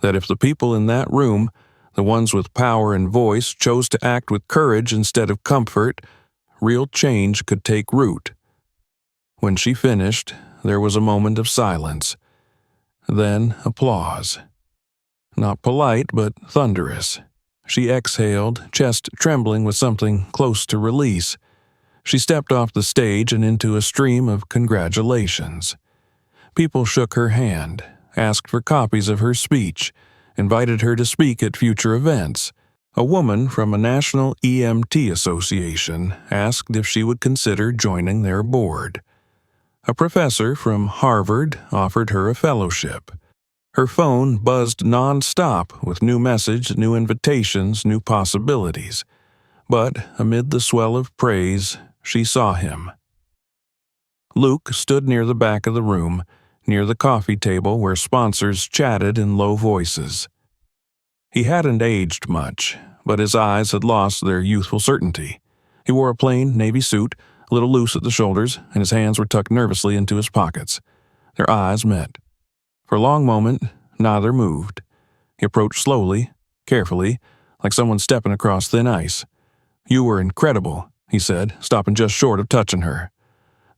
That if the people in that room, the ones with power and voice, chose to act with courage instead of comfort, real change could take root. When she finished, there was a moment of silence. Then applause. Not polite, but thunderous. She exhaled, chest trembling with something close to release. She stepped off the stage and into a stream of congratulations. People shook her hand, asked for copies of her speech, invited her to speak at future events. A woman from a national EMT association asked if she would consider joining their board. A professor from Harvard offered her a fellowship. Her phone buzzed non-stop with new messages, new invitations, new possibilities. But amid the swell of praise, she saw him. Luke stood near the back of the room, near the coffee table where sponsors chatted in low voices. He hadn't aged much, but his eyes had lost their youthful certainty. He wore a plain navy suit, a little loose at the shoulders, and his hands were tucked nervously into his pockets. Their eyes met. For a long moment, neither moved. He approached slowly, carefully, like someone stepping across thin ice. "You were incredible," he said, stopping just short of touching her.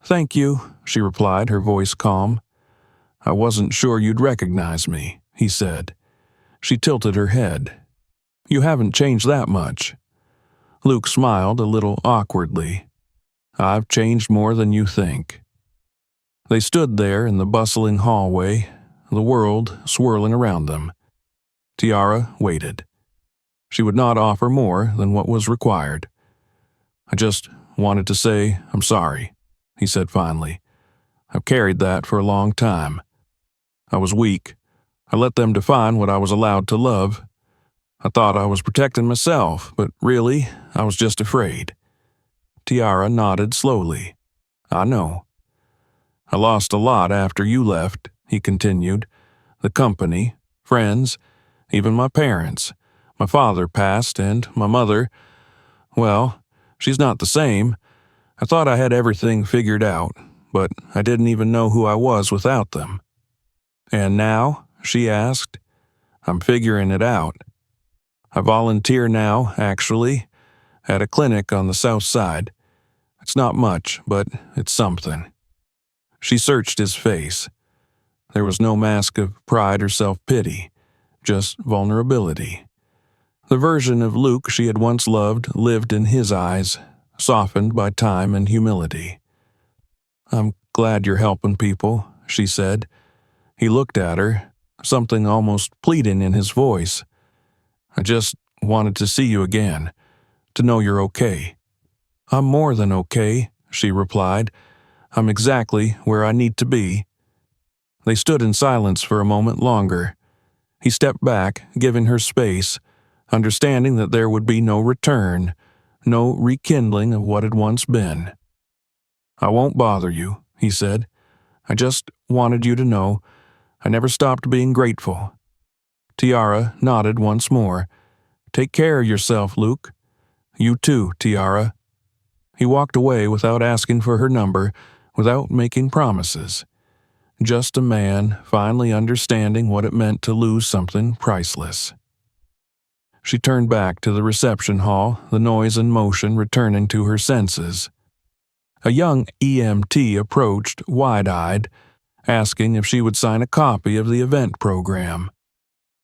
"Thank you," she replied, her voice calm. "I wasn't sure you'd recognize me," he said. She tilted her head. "You haven't changed that much." Luke smiled a little awkwardly. I've changed more than you think." They stood there in the bustling hallway, the world swirling around them. Tiara waited. She would not offer more than what was required. "I just wanted to say I'm sorry," he said finally. "I've carried that for a long time. I was weak. I let them define what I was allowed to love. I thought I was protecting myself, but really, I was just afraid." Tiara nodded slowly. "I know. I lost a lot after you left," he continued. "The company, friends, even my parents. My father passed, and my mother, well, she's not the same. I thought I had everything figured out, but I didn't even know who I was without them." "And now?" she asked. "I'm figuring it out. I volunteer now, actually, at a clinic on the south side. It's not much, but it's something." She searched his face. There was no mask of pride or self-pity, just vulnerability. The version of Luke she had once loved lived in his eyes, softened by time and humility. "I'm glad you're helping people," she said. He looked at her, something almost pleading in his voice. "I just wanted to see you again, to know you're okay." "I'm more than okay," she replied. "I'm exactly where I need to be." They stood in silence for a moment longer. He stepped back, giving her space, understanding that there would be no return, no rekindling of what had once been. "I won't bother you," he said. "I just wanted you to know I never stopped being grateful." Tiara nodded once more. "Take care of yourself, Luke." "You too, Tiara." He walked away without asking for her number, without making promises. Just a man finally understanding what it meant to lose something priceless. She turned back to the reception hall, the noise and motion returning to her senses. A young EMT approached, wide-eyed, asking if she would sign a copy of the event program.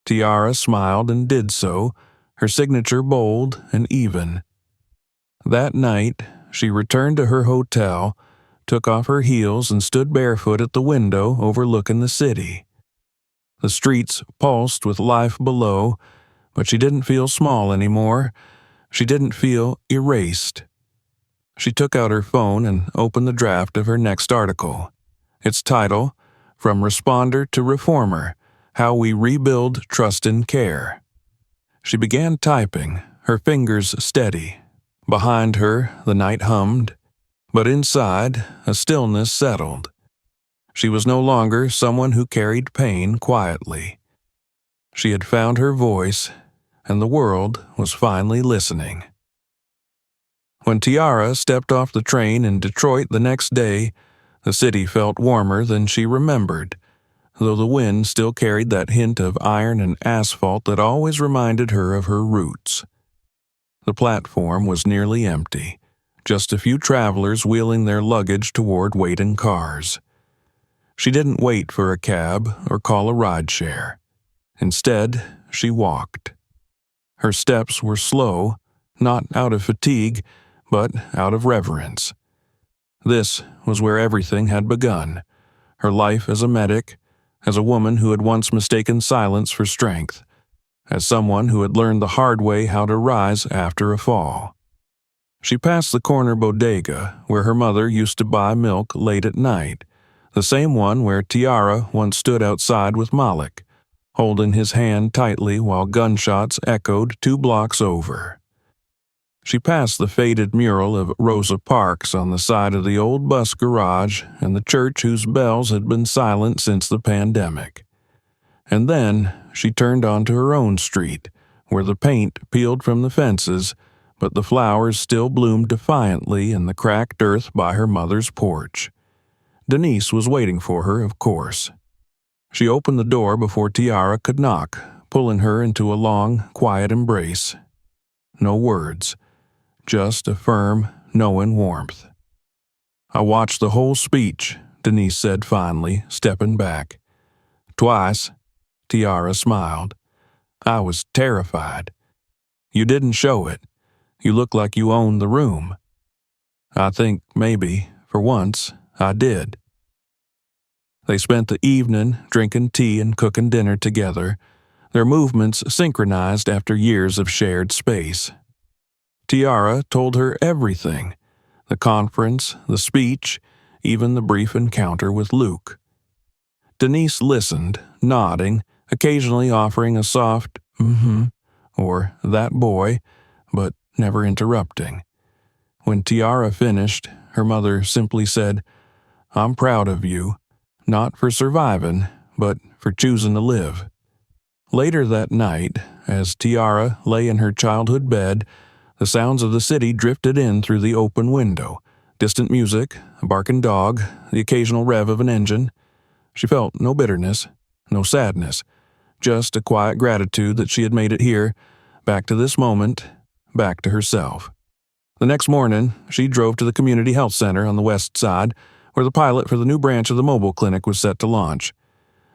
Tiara smiled and did so, her signature bold and even. That night, she returned to her hotel, took off her heels and stood barefoot at the window overlooking the city. The streets pulsed with life below, but she didn't feel small anymore. She didn't feel erased. She took out her phone and opened the draft of her next article. Its title, From Responder to Reformer, How We Rebuild Trust in Care. She began typing, her fingers steady. Behind her, the night hummed, but inside, a stillness settled. She was no longer someone who carried pain quietly. She had found her voice, and the world was finally listening. When Tiara stepped off the train in Detroit the next day, the city felt warmer than she remembered, though the wind still carried that hint of iron and asphalt that always reminded her of her roots. The platform was nearly empty, just a few travelers wheeling their luggage toward waiting cars. She didn't wait for a cab or call a rideshare. Instead, she walked. Her steps were slow, not out of fatigue, but out of reverence. This was where everything had begun, her life as a medic, as a woman who had once mistaken silence for strength, as someone who had learned the hard way how to rise after a fall. She passed the corner bodega where her mother used to buy milk late at night, the same one where Tiara once stood outside with Malik, holding his hand tightly while gunshots echoed 2 blocks over. She passed the faded mural of Rosa Parks on the side of the old bus garage and the church whose bells had been silent since the pandemic. And then she turned onto her own street, where the paint peeled from the fences, but the flowers still bloomed defiantly in the cracked earth by her mother's porch. Denise was waiting for her, of course. She opened the door before Tiara could knock, pulling her into a long, quiet embrace. No words, just a firm, knowing warmth. "I watched the whole speech," Denise said finally, stepping back. "Twice," Tiara smiled. "I was terrified. You didn't show it. You looked like you owned the room." I think maybe, for once, I did. They spent the evening drinking tea and cooking dinner together, their movements synchronized after years of shared space. Tiara told her everything: the conference, the speech, even the brief encounter with Luke. Denise listened, nodding, occasionally offering a soft, or that boy, but never interrupting. When Tiara finished, her mother simply said, "I'm proud of you, not for surviving, but for choosing to live." Later that night, as Tiara lay in her childhood bed, the sounds of the city drifted in through the open window. Distant music, a barking dog, the occasional rev of an engine. She felt no bitterness, no sadness, just a quiet gratitude that she had made it here, back to this moment, back to herself. The next morning, she drove to the community health center on the west side, where the pilot for the new branch of the mobile clinic was set to launch.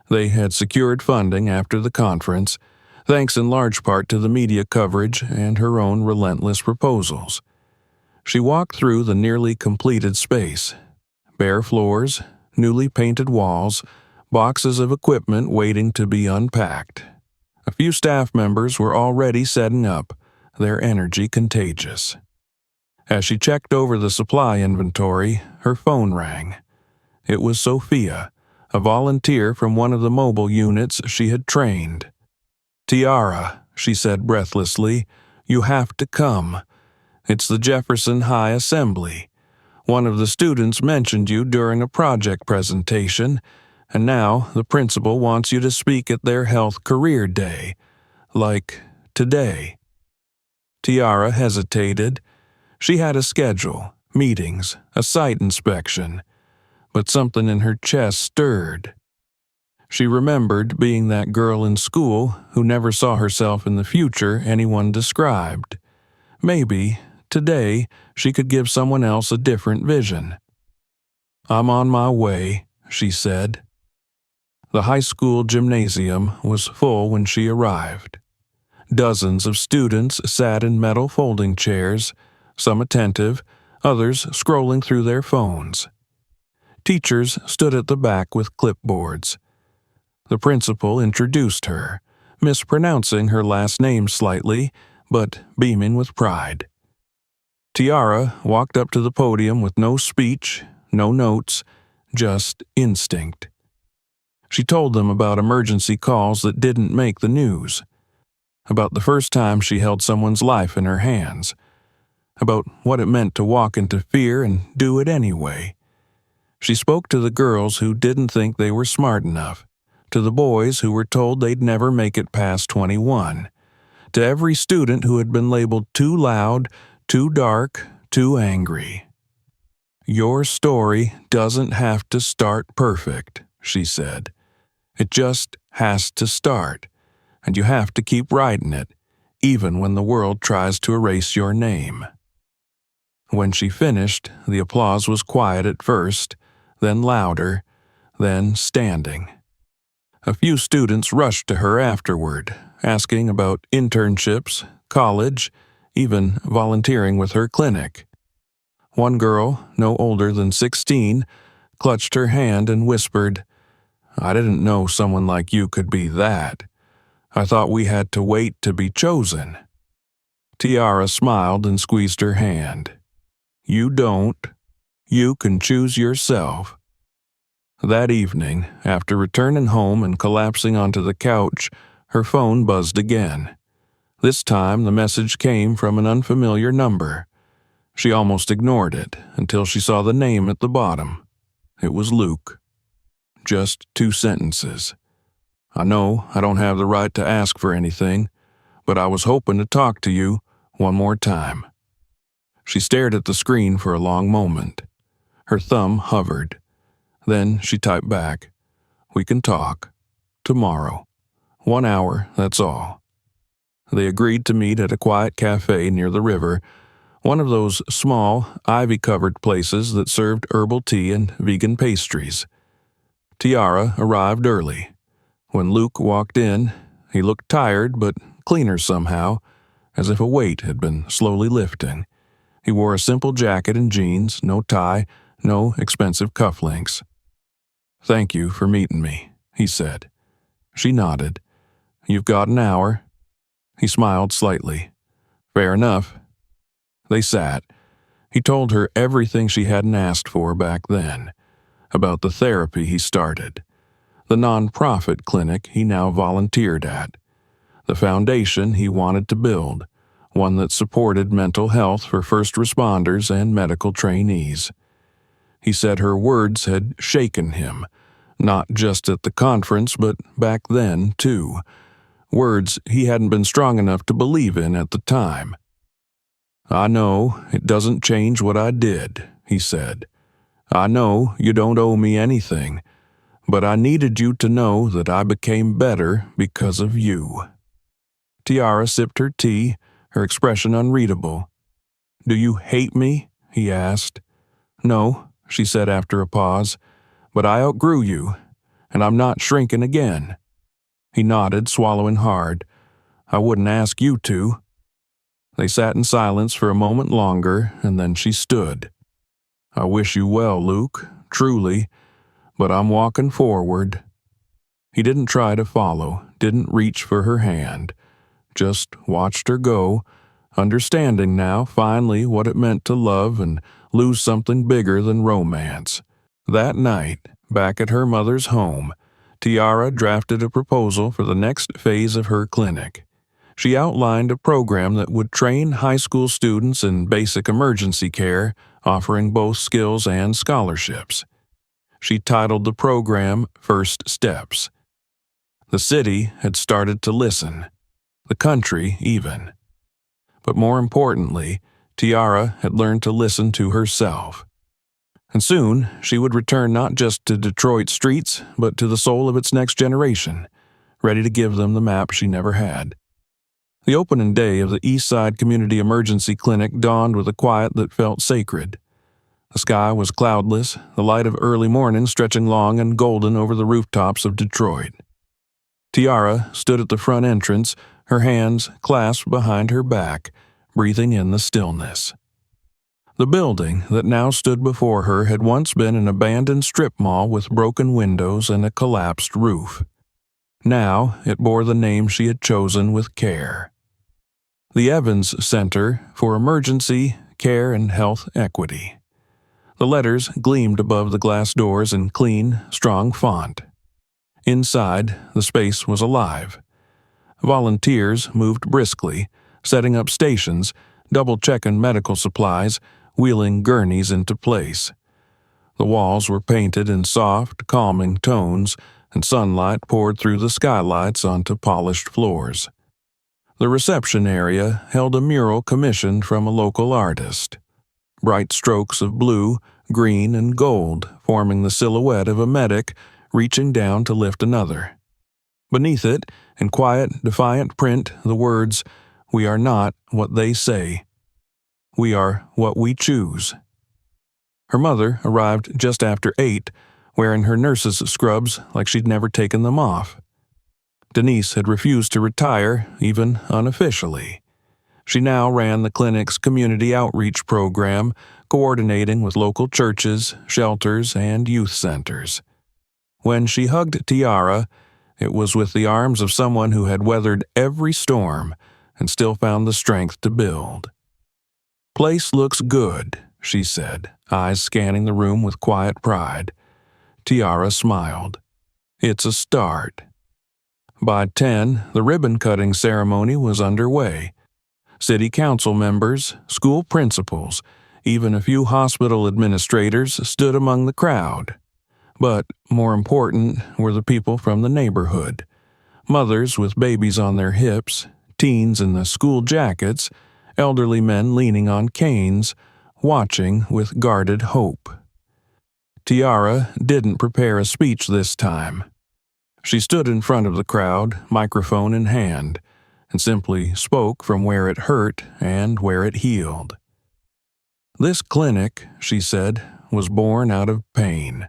They had secured funding after the conference, thanks in large part to the media coverage and her own relentless proposals. She walked through the nearly completed space. Bare floors, newly painted walls, boxes of equipment waiting to be unpacked. A few staff members were already setting up, their energy contagious. As she checked over the supply inventory, her phone rang. It was Sophia, a volunteer from one of the mobile units she had trained. "Tiara," she said breathlessly, "you have to come. It's the Jefferson High Assembly. One of the students mentioned you during a project presentation, and now the principal wants you to speak at their health career day. Like today." Tiara hesitated. She had a schedule, meetings, a site inspection, but something in her chest stirred. She remembered being that girl in school who never saw herself in the future anyone described. Maybe, today, she could give someone else a different vision. "I'm on my way," she said. The high school gymnasium was full when she arrived. Dozens of students sat in metal folding chairs, some attentive, others scrolling through their phones. Teachers stood at the back with clipboards. The principal introduced her, mispronouncing her last name slightly, but beaming with pride. Tiara walked up to the podium with no speech, no notes, just instinct. She told them about emergency calls that didn't make the news, about the first time she held someone's life in her hands, about what it meant to walk into fear and do it anyway. She spoke to the girls who didn't think they were smart enough, to the boys who were told they'd never make it past 21, to every student who had been labeled too loud, too dark, too angry. "Your story doesn't have to start perfect," she said. "It just has to start, and you have to keep writing it, even when the world tries to erase your name." When she finished, the applause was quiet at first, then louder, then standing. A few students rushed to her afterward, asking about internships, college, even volunteering with her clinic. One girl, no older than 16, clutched her hand and whispered, "I didn't know someone like you could be that. I thought we had to wait to be chosen." Tiara smiled and squeezed her hand. "You don't. You can choose yourself." That evening, after returning home and collapsing onto the couch, her phone buzzed again. This time the message came from an unfamiliar number. She almost ignored it until she saw the name at the bottom. It was Luke. Just 2 sentences. "I know I don't have the right to ask for anything, but I was hoping to talk to you one more time." She stared at the screen for a long moment. Her thumb hovered. Then she typed back, "We can talk. Tomorrow. 1 hour, that's all." They agreed to meet at a quiet cafe near the river, one of those small, ivy-covered places that served herbal tea and vegan pastries. Tiara arrived early. When Luke walked in, he looked tired but cleaner somehow, as if a weight had been slowly lifting. He wore a simple jacket and jeans, no tie, no expensive cufflinks. "Thank you for meeting me," he said. She nodded. "You've got an hour?" He smiled slightly. "Fair enough." They sat. He told her everything she hadn't asked for back then, about the therapy he started, the nonprofit clinic he now volunteered at, the foundation he wanted to build, one that supported mental health for first responders and medical trainees. He said her words had shaken him, not just at the conference, but back then, too. Words he hadn't been strong enough to believe in at the time. "I know it doesn't change what I did," he said. "I know you don't owe me anything, but I needed you to know that I became better because of you." Tiara sipped her tea, her expression unreadable. "Do you hate me?" he asked. "No," she said after a pause, "but I outgrew you, and I'm not shrinking again." He nodded, swallowing hard. "I wouldn't ask you to." They sat in silence for a moment longer, and then she stood. "I wish you well, Luke, truly, but I'm walking forward." He didn't try to follow, didn't reach for her hand, just watched her go, understanding now finally what it meant to love and lose something bigger than romance. That night, back at her mother's home, Tiara drafted a proposal for the next phase of her clinic. She outlined a program that would train high school students in basic emergency care, offering both skills and scholarships. She titled the program First Steps. The city had started to listen, the country even. But more importantly, Tiara had learned to listen to herself. And soon, she would return not just to Detroit streets, but to the soul of its next generation, ready to give them the map she never had. The opening day of the East Side Community Emergency Clinic dawned with a quiet that felt sacred. The sky was cloudless, the light of early morning stretching long and golden over the rooftops of Detroit. Tiara stood at the front entrance, her hands clasped behind her back, breathing in the stillness. The building that now stood before her had once been an abandoned strip mall with broken windows and a collapsed roof. Now it bore the name she had chosen with care: the Evans Center for Emergency Care and Health Equity. The letters gleamed above the glass doors in clean, strong font. Inside, the space was alive. Volunteers moved briskly, setting up stations, double-checking medical supplies, wheeling gurneys into place. The walls were painted in soft, calming tones, and sunlight poured through the skylights onto polished floors. The reception area held a mural commissioned from a local artist. Bright strokes of blue, green, and gold forming the silhouette of a medic reaching down to lift another. Beneath it, in quiet, defiant print, the words, "We are not what they say. We are what we choose." Her mother arrived just after 8, wearing her nurse's scrubs like she'd never taken them off. Denise had refused to retire, even unofficially. She now ran the clinic's community outreach program, coordinating with local churches, shelters, and youth centers. When she hugged Tiara, it was with the arms of someone who had weathered every storm and still found the strength to build. "Place looks good," she said, eyes scanning the room with quiet pride. Tiara smiled. "It's a start." By 10, the ribbon-cutting ceremony was underway. City council members, school principals, even a few hospital administrators stood among the crowd. But more important were the people from the neighborhood. Mothers with babies on their hips, teens in the school jackets, elderly men leaning on canes, watching with guarded hope. Tiara didn't prepare a speech this time. She stood in front of the crowd, microphone in hand, and simply spoke from where it hurt and where it healed. "This clinic," she said, "was born out of pain,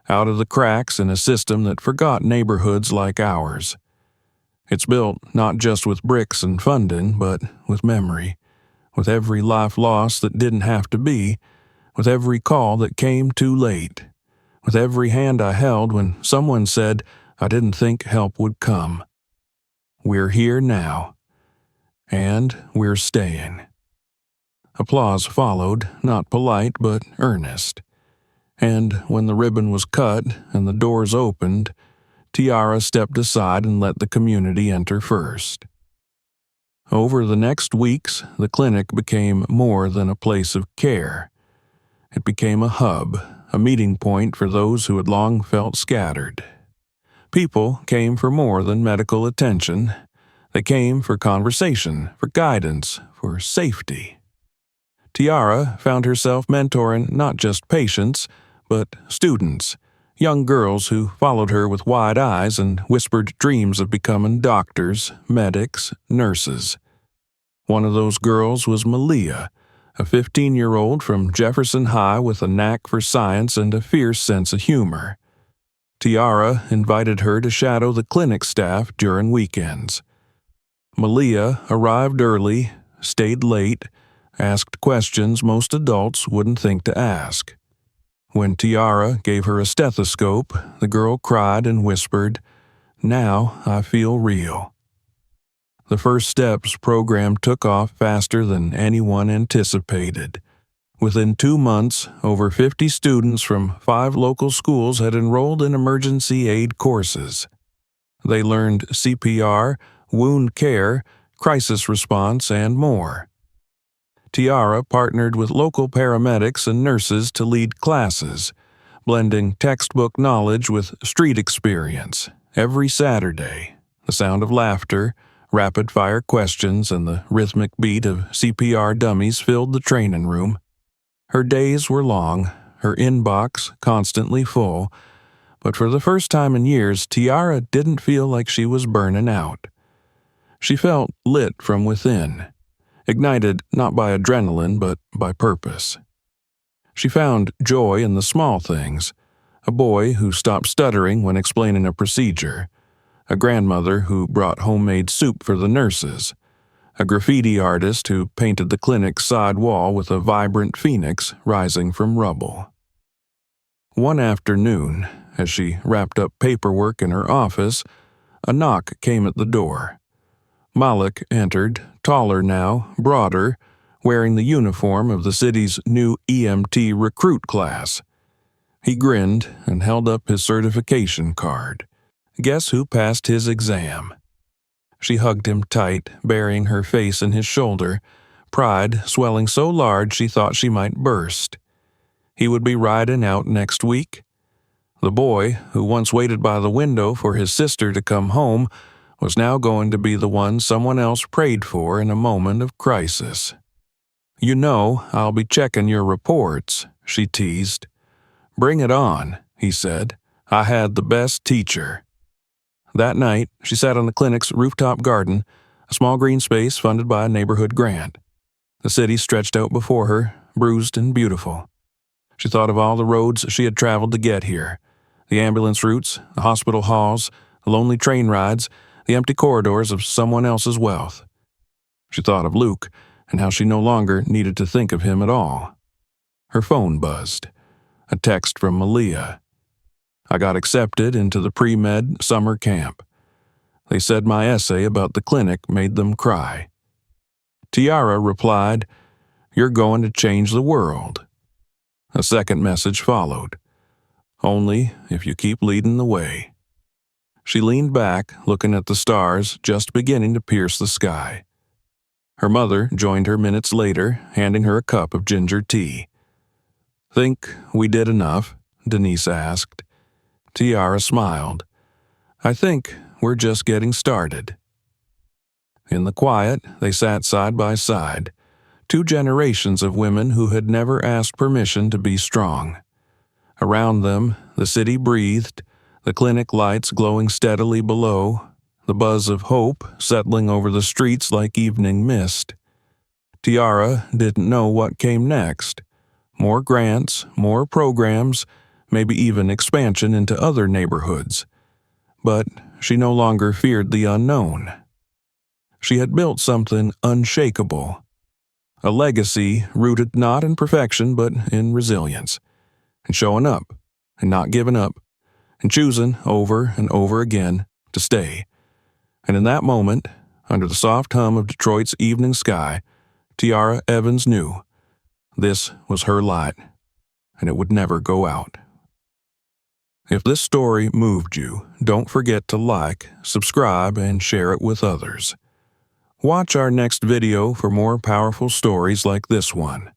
out of the cracks in a system that forgot neighborhoods like ours. It's built not just with bricks and funding, but with memory, with every life lost that didn't have to be, with every call that came too late, with every hand I held when someone said I didn't think help would come. We're here now, and we're staying. Applause followed, not polite but earnest. And when the ribbon was cut and the doors opened, Tiara stepped aside and let the community enter first. Over the next weeks, the clinic became more than a place of care. It became a hub, a meeting point for those who had long felt scattered. People came for more than medical attention. They came for conversation, for guidance, for safety. Tiara found herself mentoring not just patients, but students, young girls who followed her with wide eyes and whispered dreams of becoming doctors, medics, nurses. One of those girls was Malia, a 15-year-old from Jefferson High with a knack for science and a fierce sense of humor. Tiara invited her to shadow the clinic staff during weekends. Malia arrived early, stayed late, asked questions most adults wouldn't think to ask. When Tiara gave her a stethoscope, the girl cried and whispered, "Now I feel real." The First Steps program took off faster than anyone anticipated. Within 2 months, over 50 students from 5 local schools had enrolled in emergency aid courses. They learned CPR, wound care, crisis response, and more. Tiara partnered with local paramedics and nurses to lead classes, blending textbook knowledge with street experience. Every Saturday, the sound of laughter, rapid-fire questions, and the rhythmic beat of CPR dummies filled the training room. Her days were long, her inbox constantly full, but for the first time in years, Tiara didn't feel like she was burning out. She felt lit from within, ignited not by adrenaline but by purpose. She found joy in the small things: a boy who stopped stuttering when explaining a procedure, a grandmother who brought homemade soup for the nurses, a graffiti artist who painted the clinic's side wall with a vibrant phoenix rising from rubble. One afternoon, as she wrapped up paperwork in her office, a knock came at the door. Malik entered, taller now, broader, wearing the uniform of the city's new EMT recruit class. He grinned and held up his certification card. Guess who passed his exam? She hugged him tight, burying her face in his shoulder, pride swelling so large she thought she might burst. He would be riding out next week. The boy, who once waited by the window for his sister to come home, was now going to be the one someone else prayed for in a moment of crisis. "You know, I'll be checking your reports," she teased. "Bring it on," he said. "I had the best teacher." That night, she sat on the clinic's rooftop garden, a small green space funded by a neighborhood grant. The city stretched out before her, bruised and beautiful. She thought of all the roads she had traveled to get here: the ambulance routes, the hospital halls, the lonely train rides, the empty corridors of someone else's wealth. She thought of Luke and how she no longer needed to think of him at all. Her phone buzzed. A text from Malia. "I got accepted into the pre-med summer camp. They said my essay about the clinic made them cry." Tiara replied, "You're going to change the world." A second message followed. "Only if you keep leading the way." She leaned back, looking at the stars just beginning to pierce the sky. Her mother joined her minutes later, handing her a cup of ginger tea. "Think we did enough?" Denise asked. Tiara smiled. "I think we're just getting started." In the quiet, they sat side by side, 2 generations of women who had never asked permission to be strong. Around them, the city breathed, the clinic lights glowing steadily below, the buzz of hope settling over the streets like evening mist. Tiara didn't know what came next. More grants, more programs, maybe even expansion into other neighborhoods. But she no longer feared the unknown. She had built something unshakable. A legacy rooted not in perfection but in resilience, and showing up, and not giving up, and choosing over and over again to stay. And in that moment, under the soft hum of Detroit's evening sky, Tiara Evans knew this was her light, and it would never go out. If this story moved you, don't forget to like, subscribe, and share it with others. Watch our next video for more powerful stories like this one.